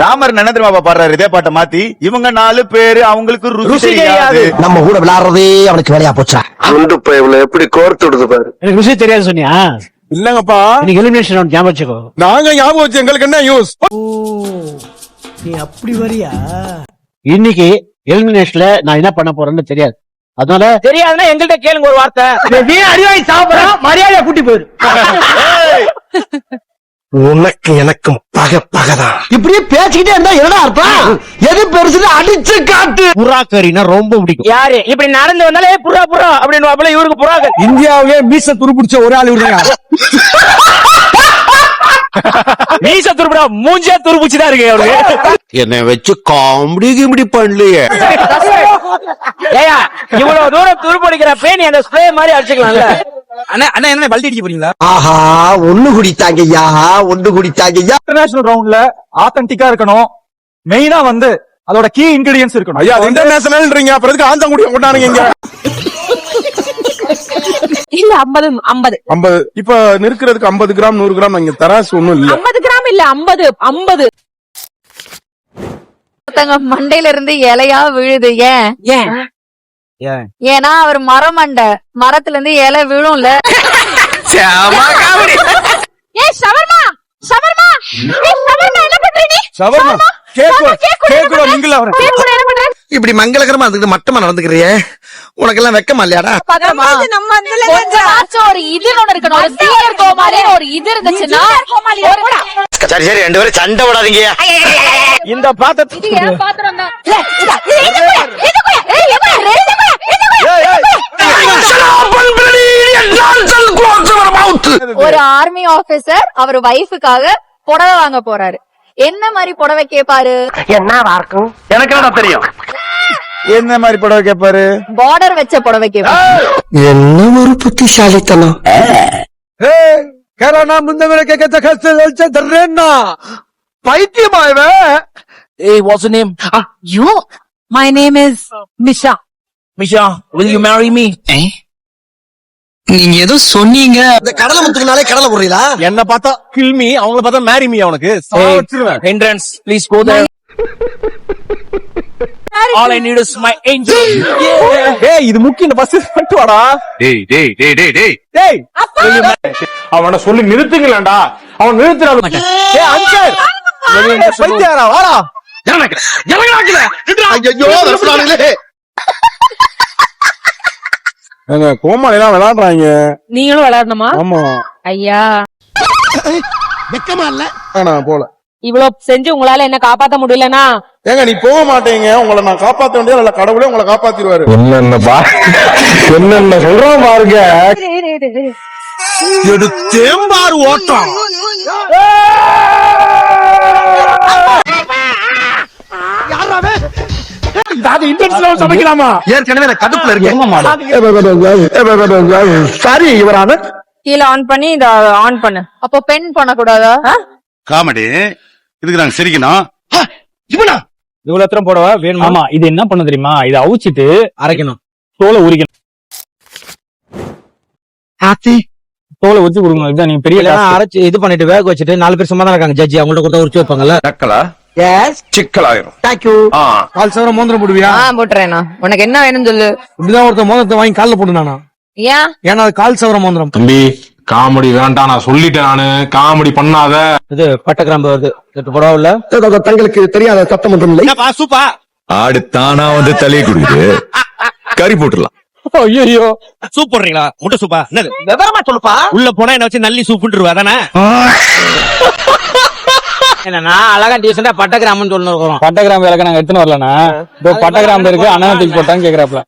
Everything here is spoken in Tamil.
ராமர் என்ன தெரியுமா பாடுறாரு இதே பாட்டை மாத்தி, இவங்க 4 பேரு அவங்களுக்கு ருசி தெரியாது. நம்ம கூட விளையாடுறதே அவனுக்கு வேலையா போச்சா? குண்டு பைப்ல எப்படி கோர்த்து விடுது பாரு. எனக்கு ருசி தெரியாது சொன்னியா? இல்லங்கப்பா, நீங்க எலிமினேஷன் ஞாபகம் வச்சுக்கோ. நாங்க ஞாபகம் வச்சு எங்களுக்கு என்ன யூஸ்? நீ அப்படி வரியா? இன்னைக்கு எலிமினேஷன்ல நான் என்ன பண்ண போறேன்னு தெரியாது. அதனால தெரியாதுன்னா எங்கள்கிட்ட கேளுங்க ஒரு வார்த்தை. நீ அடிவாய் சாப்பிடறா, மரியாதையா கூட்டி போயிரு. உனக்கு எனக்கும் பகதான். இப்படியே பேசிக்கிட்டே இருந்தா என்ன அர்த்தம்? எது பெருசுன்னு அடிச்சு காட்டு. புறா கறினா ரொம்ப பிடிக்கும். யாரு இப்படி நடந்து வந்தாலே புறா புறா அப்படின்னு இவருக்கு புறா கறி. இந்தியாவிலே மீச துருப்பிடிச்ச ஒரு ஆள் இவருங்க. மீச துருப்புடா, மூஞ்சே துருப்பிச்சுதான் இருக்கு அவருக்கு. என்னை வச்சு காமெடி கிமெடி பண்ணலையே. ஏயா இவ்வளவு தூரம் துருப்படிக்கிற பேன் அந்த ஸ்ப்ரே மாதிரி அடிச்சுக்கலாம்ல. அண்ணா அண்ணா என்ன பல்டி அடிக்க போறீங்களா? ஆஹா, ஒண்ணு குடித்தாங்கய்யா, ஒண்ணு குடித்தாங்கய்யா. இன்டர்நேஷனல் ரவுண்ட்ல ஆத்தென்டிக்கா இருக்கணும். மெயினா வந்து அதோட கீ இன்கிரிடியன்ஸ் இருக்கணும். ஐயா இன்டர்நேஷனல் அப்புறம் எதுக்கு ஆந்தங்குடிய கொண்டாடுங்க இங்க? இல்ல 50 இப்ப நிற்கிறதுக்கு 50 கிராம் 100 கிராம் இங்க தராசு ஒண்ணும் இல்ல. 50 கிராம் இல்ல 50 மண்டையில இருந்து இலையா விழுது. ஏன் ஏன்னா அவர் மரமண்டை, மரத்துல இருந்து இலை விழும்ல. ஏன் ஷவர்மா ஷவர்மா என்ன பண்ற நீ? ஷவர்மா கேக்குற நீங்களா? என்ன பண்ற? இப்படி மங்களகரமா இருந்துட்டு மட்டமா நடந்துக்கிறியே, உனக்கெல்லாம் வெக்கமா இல்லையாடா? ஒரு இது ஒண்ணு இருக்கணும், ஒரு சீனியர் கோமாளி ஒரு இது இருந்துச்சுன்னா. சரி சரி, 2 பேரும் சண்டை விடாதீங்க. இந்த பாத்திரத்தை இது ஏன் பாத்திரம் தான்? ஒரு ஆர்மி ஆபீசர் அவர் வைஃபுக்காக புடவை வாங்க போறாரு. என்ன மாதிரி புடவை கேப்பாரு? எனக்கு என்ன தெரியும்? என்ன மாதிரி புடவை கேட்பாரு? பார்டர் வச்ச புடவை கேப்பாரு. என்ன ஒரு புத்திசாலித்தனம். பைத்தியமா இவன்? Hey, what's your name? My name is Misha. Misha, will you marry me? நீங்க ஏதோ சொன்னீங்க. இந்த கடலை முத்துக்குனாலே கடலை போடுறீங்களா? என்ன பார்த்தா கில்மி, அவங்கள பார்த்தா மேரி மீ. அவனுக்கு Entrance, please go there. All I need is my angel. ஏய் இது முக்கிய, இந்த பஸ் பண்ணிட்டு வாடா. டேய் அவனை சொல்லி நிறுத்துங்களேன்டா. அவன் நிறுத்துறான். ஏய் அஞ்சர் பைத்தியாரா வாடா. கோமாளி எல்லாம் விளையாடுறாங்க. நீங்களும் விளையாடணுமா? ஆமா, ஐயா வெக்கமா இல்ல? நான் போல. இவ்வளவு செஞ்சு உங்களால என்ன காப்பாத்த முடியலனா? ஏங்க நீ போக மாட்டீங்க, உங்களை நான் காப்பாத்த வேண்டிய இல்ல, கடவுளே உங்களை காப்பாத்திடுவாரு. என்னென்ன சொல்றோம் பாருங்க. தேம்பாறு ஓட்டம். சமைக்கலாமா? ஏற்கனவே நான் கடுப்புல இருக்கேன். சரி இவரான கீழ ஆன் பண்ணி இத ஆன் பண்ணு. அப்போ பென் பண்ண கூடாதா? காமெடி இதுக்கு நாங்க சிரிக்கணும். இவனா இவ்வளவு எத்தனை போடவா வேணுமா? ஆமா, இது என்ன பண்ண தெரியுமா? இத அவுச்சிட்டு அரைக்கணும். தோலை உரிக்கணும். ஆத்தி தோலை உரிச்சு கொடுங்க. இதுதான் நீங்க பெரிய task. அரைச்சு இது பண்ணிட்டு வேக வச்சுட்டு 4 பேர் சும்மா தான் இருக்காங்க. ஜட்ஜி அவங்கள்ட்ட கூட உரிச்சு வைப்பாங்கல்ல. நக்கலா எஸ் சிக்கலாயிரும். Thank you. கால் சவரம் மோந்திரம் போடுவியா? போட்டுறேனா? உனக்கு என்ன வேணும்னு சொல்லு. இப்படிதான் ஒருத்தர் மோதிரத்தை வாங்கி கால்ல போடுனானா? ஏன்? ஏன்னா அது கால் சவரம் மோந்திரம். தம்பி காமெடி வேண்டாம், நான் சொல்லிட்டேன். நானு காமெடி பண்ணாத. இது பட்டை கிராம்பு வருது. போடவா இல்ல? தங்களுக்கு தெரியாத சட்டம் ஒன்றும் இல்லை. சூப்பா ஆடு தானா வந்து தலையை குடிக்குது. கறி போட்டுடலாம். ஐயோ சூப் போடுறீங்களா? முட்டை சூப்பா? என்னது விவரமா சொல்லுப்பா. உள்ள போனா என்ன வச்சு நல்லி சூப்புன்றுவா தானே? என்னன்னா அழகா டீசெண்டா பட்டை கிராமம்னு சொல்லணும். பட்டை கிராம்பு இலக்க நாங்க எடுத்துன்னு வரலன்னா, பட்டை கிராம்பு இருக்கு அண்ணா தூக்கி போட்டான்னு கேக்குறாப்ல.